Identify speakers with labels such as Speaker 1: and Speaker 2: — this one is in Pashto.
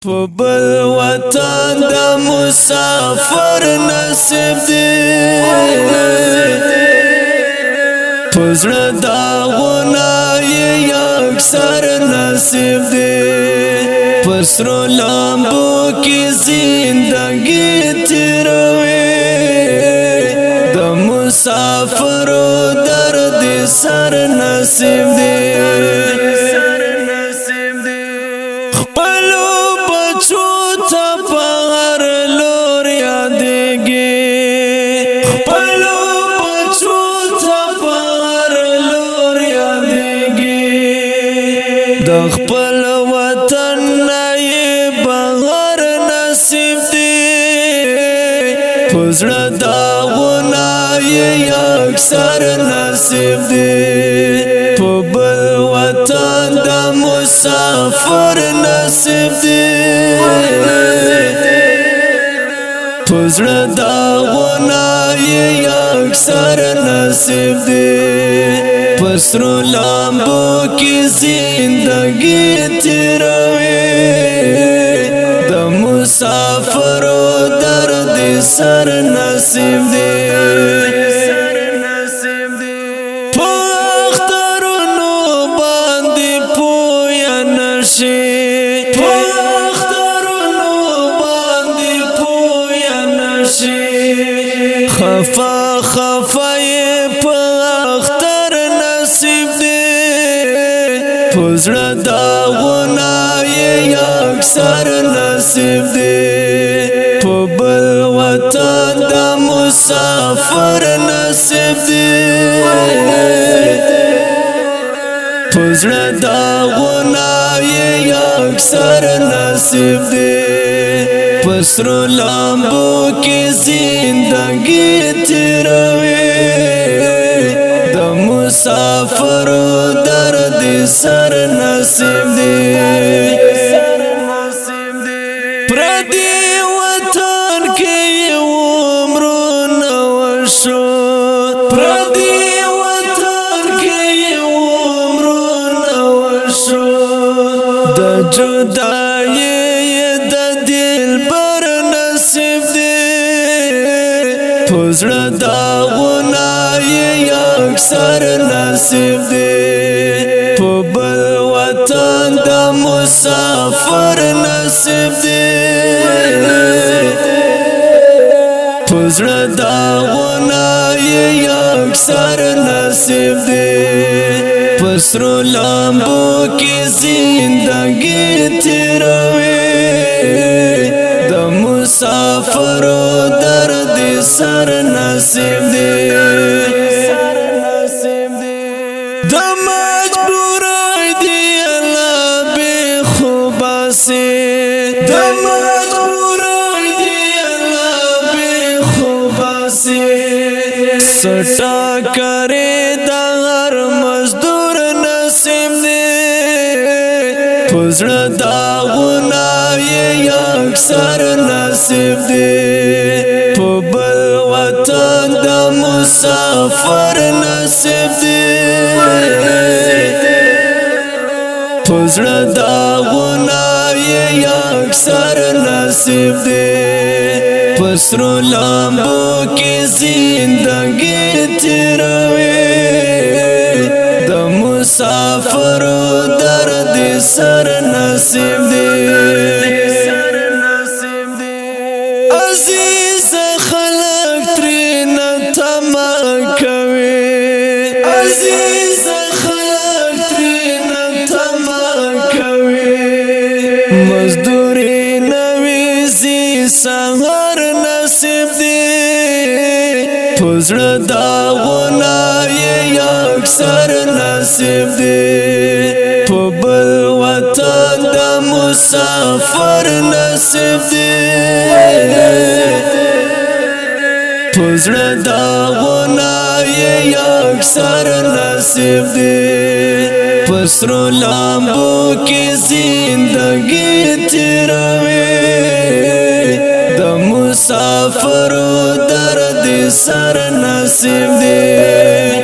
Speaker 1: په بل وطن د مسافر نصیب دی پزړه داغونه یې اکثر نصیب دی پسرو لامبو کې زندګي تیروي د مسافرو درد سر نصیب دی د خپل وطن نه بهر نصیب دی پزړه داغونه یې اکثر نصیب دی په بل وطن د مسافر نصیب دی پزړه داغونه یې اکثر نصیب دی پسرو لامبو کی زندگی تیروي د مسافرو درد سر نصیب دی په اخترونو باندې پویا نشي په اخترونو باندې پویا نشي خفا خفا پزړه داغونه یې اکثر نصیب دی په بل وطن د مسافر نصیب دی پزړه داغونه یې اکثر نصیب دی پسرو لامبو کې زندګي تیروي د مسافرو درد سر نصیب دی پردی وطن کې عمرونه وشو پردی وطن کې عمرونه وشو د جدایي د دلبر نصیب دی پزړه داغونه یې اکثر نصیب دی په بل وطن د مسافر نصیب دی پزړه داغونه یې اکثر نصیب دی پسرو لامبو کې زندګي تیروي د مسافرو درد سر نصیب دی د مجبورای دی الله به خوباسي د مجبورای دی الله به خوباسي سټا کرے د هر مزدور نصیب دی پزړه داغونه یې اکثر نصیب دی په بل وطن د مسافر نصیب دی پزړه داغونه یې اکثر نصیب دی پسرو لامبو کې زندګي تیروي د مسافرو درد سر نصیب دی عزیز خلق ترینه تمه کوي عزیز خلق ترینه تمه کوي مزدوري نوي زی سهار نصیب دی پزړه داغونه یې اکثر نصیب دی په بل وطن د مسافر نصیب دی پزړه داغونه یې اکثر نصیب دی پسرو لامبو کې زندګي تیروي د مسافرو درد سر نصیب دی